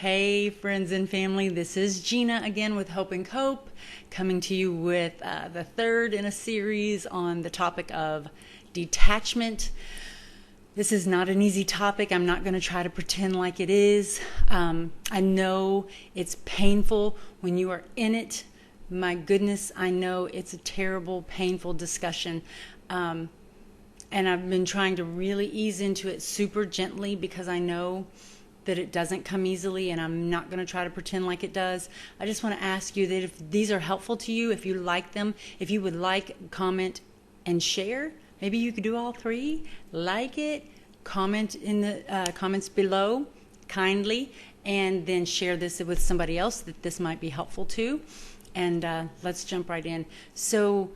Hey, friends and family, this is Gina again with Hope and Cope, coming to you with the third in a series on the topic of detachment. This is not an easy topic. I'm not going to try to pretend like it is. I know it's painful when you are in it. My goodness, I know it's a terrible, painful discussion. And I've been trying to really ease into it super gently because I know that it doesn't come easily, and I'm not going to try to pretend like it does. I just want to ask you that if these are helpful to you, if you like them, if you would like, comment, and share. Maybe you could do all three. Like it, comment in the comments below kindly, and then share this with somebody else that this might be helpful to. And let's jump right in. So,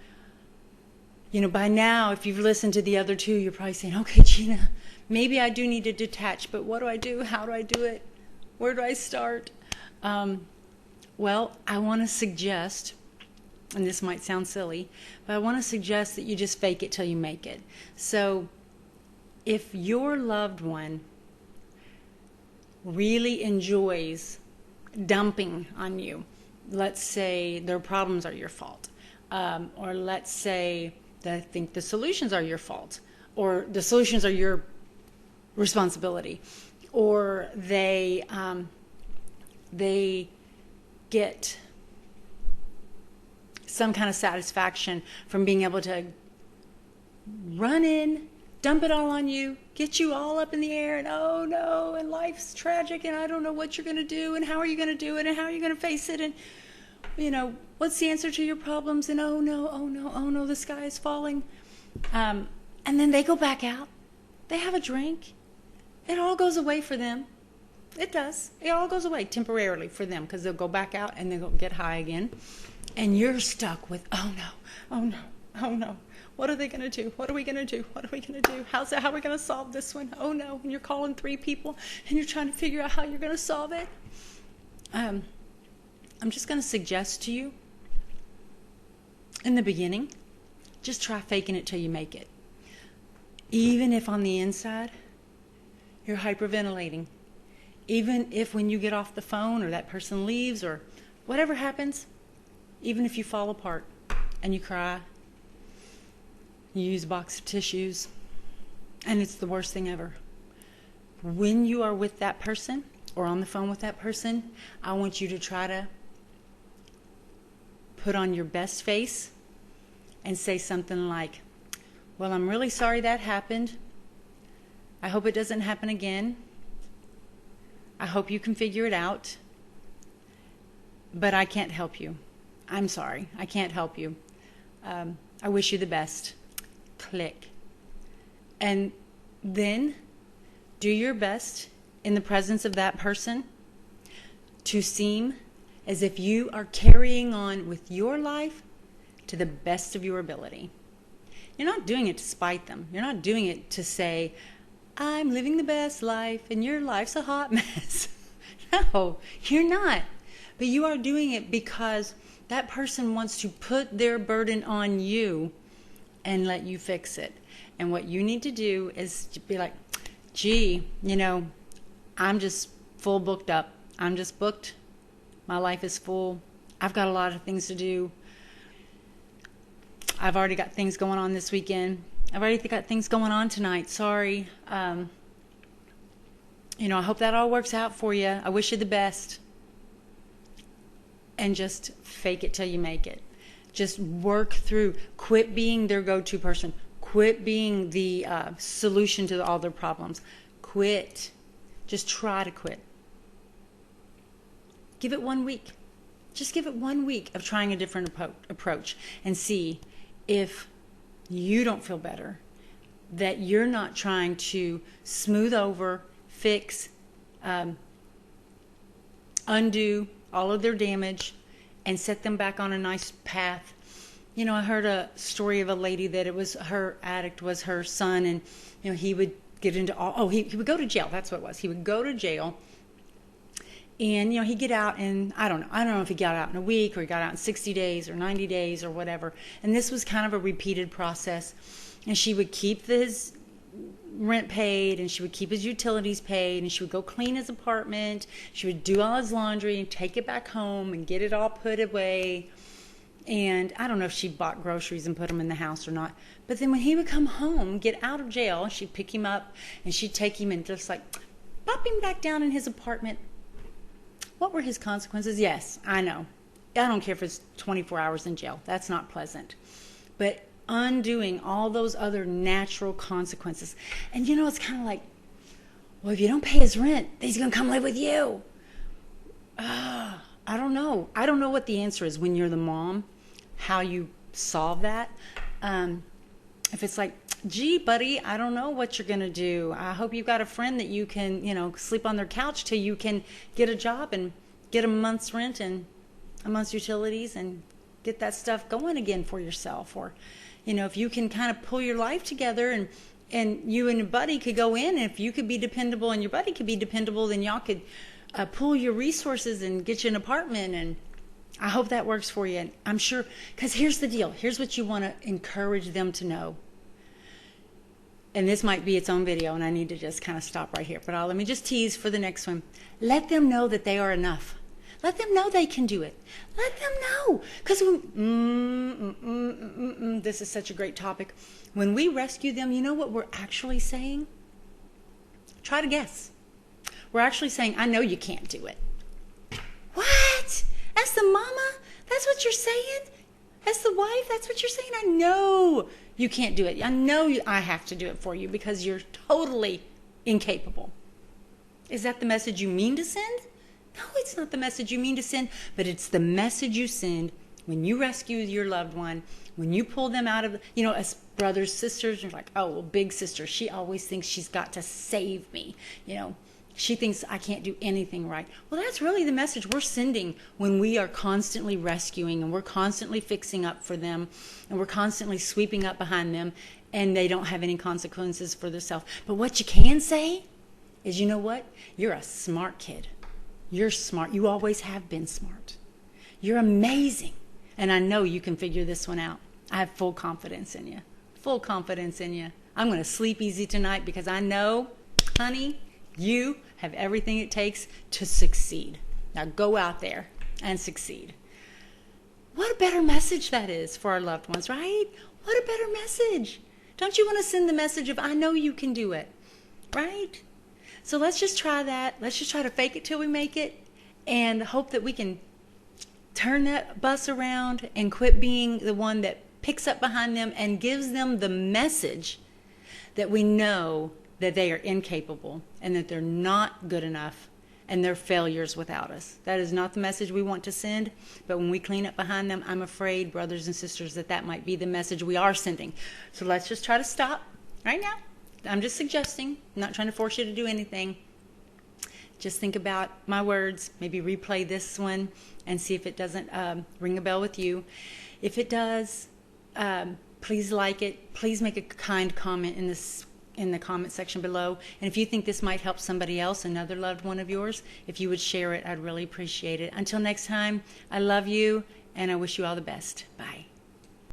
by now, if you've listened to the other two, you're probably saying, okay, Gina, maybe I do need to detach, but what do I do? How do I do it? Where do I start? Well, I want to suggest, and this might sound silly, but I want to suggest that you just fake it till you make it. So if your loved one really enjoys dumping on you, let's say their problems are your fault, or let's say they think the solutions are your fault, or the solutions are your responsibility, or they get some kind of satisfaction from being able to run in, dump it all on you, get you all up in the air, and oh no, and life's tragic, and I don't know what you're going to do, and how are you going to do it, and how are you going to face it, and what's the answer to your problems, and oh no, oh no, oh no, the sky is falling. And then they go back out, they have a drink, it all goes away for them. It does. It all goes away temporarily for them, because they'll go back out and they'll get high again. And you're stuck with, oh no, oh no, oh no. What are they going to do? What are we going to do? What are we going to do? How are we going to solve this one? Oh no. And you're calling 3 people and you're trying to figure out how you're going to solve it. I'm just going to suggest to you, in the beginning, just try faking it till you make it. Even if on the inside, you're hyperventilating. Even if when you get off the phone or that person leaves or whatever happens, even if you fall apart and you cry, you use a box of tissues, and it's the worst thing ever. When you are with that person or on the phone with that person, I want you to try to put on your best face and say something like, well, I'm really sorry that happened. I hope it doesn't happen again. I hope you can figure it out. But I can't help you. I'm sorry. I can't help you. I wish you the best. Click. And then do your best in the presence of that person to seem as if you are carrying on with your life to the best of your ability. You're not doing it to spite them. You're not doing it to say, I'm living the best life and your life's a hot mess. No, you're not. But you are doing it because that person wants to put their burden on you and let you fix it. And what you need to do is to be like, gee, I'm just full booked up. I'm just booked. My life is full. I've got a lot of things to do. I've already got things going on this weekend. I've already got things going on tonight. Sorry. I hope that all works out for you. I wish you the best. And just fake it till you make it. Just work through. Quit being their go-to person. Quit being the solution to all their problems. Quit. Just try to quit. Give it 1 week. Just give it 1 week of trying a different approach and see if you don't feel better, that you're not trying to smooth over, fix, undo all of their damage and set them back on a nice path. I heard a story of a lady that it was her addict was her son, and he would get into he would go to jail. That's what it was. He would go to jail, and he'd get out in, I don't know if he got out in a week or he got out in 60 days or 90 days or whatever. And this was kind of a repeated process. And she would keep his rent paid, and she would keep his utilities paid, and she would go clean his apartment. She would do all his laundry and take it back home and get it all put away. And I don't know if she bought groceries and put them in the house or not. But then when he would come home, get out of jail, she'd pick him up and she'd take him and just like pop him back down in his apartment. What were his consequences? Yes, I know. I don't care if it's 24 hours in jail. That's not pleasant. But undoing all those other natural consequences. And you know, it's kind of like, well, if you don't pay his rent, he's going to come live with you. I don't know. I don't know what the answer is when you're the mom, how you solve that. If it's like, gee, buddy, I don't know what you're going to do. I hope you've got a friend that you can, sleep on their couch till you can get a job and get a month's rent and a month's utilities and get that stuff going again for yourself. Or, if you can kind of pull your life together and you and your buddy could go in, and if you could be dependable and your buddy could be dependable, then y'all could pool your resources and get you an apartment. And I hope that works for you. And I'm sure, because here's the deal. Here's what you want to encourage them to know. And this might be its own video, and I need to just kind of stop right here. But let me just tease for the next one. Let them know that they are enough. Let them know they can do it. Let them know. Because this is such a great topic. When we rescue them, you know what we're actually saying? Try to guess. We're actually saying, I know you can't do it. What? As the mama? That's what you're saying? As the wife? That's what you're saying? I know you can't do it. I know I have to do it for you because you're totally incapable. Is that the message you mean to send? No, it's not the message you mean to send, but it's the message you send when you rescue your loved one, when you pull them out of, as brothers, sisters, you're like, oh, well, big sister, she always thinks she's got to save me. She thinks I can't do anything right. Well, that's really the message we're sending when we are constantly rescuing and we're constantly fixing up for them and we're constantly sweeping up behind them and they don't have any consequences for themselves. But what you can say is, you know what? You're a smart kid. You're smart. You always have been smart. You're amazing. And I know you can figure this one out. I have full confidence in you. Full confidence in you. I'm going to sleep easy tonight because I know, honey, you have everything it takes to succeed. Now go out there and succeed. What a better message that is for our loved ones, right? What a better message. Don't you want to send the message of, I know you can do it, right? So let's just try that. Let's just try to fake it till we make it and hope that we can turn that bus around and quit being the one that picks up behind them and gives them the message that we know that they are incapable and that they're not good enough and they're failures without us. That is not the message we want to send, but when we clean up behind them, I'm afraid, brothers and sisters, that might be the message we are sending. So let's just try to stop right now. I'm just suggesting, I'm not trying to force you to do anything. Just think about my words, maybe replay this one and see if it doesn't ring a bell with you. If it does, please like it. Please make a kind comment in the comment section below. And if you think this might help somebody else, another loved one of yours, if you would share it, I'd really appreciate it. Until next time, I love you and I wish you all the best. Bye.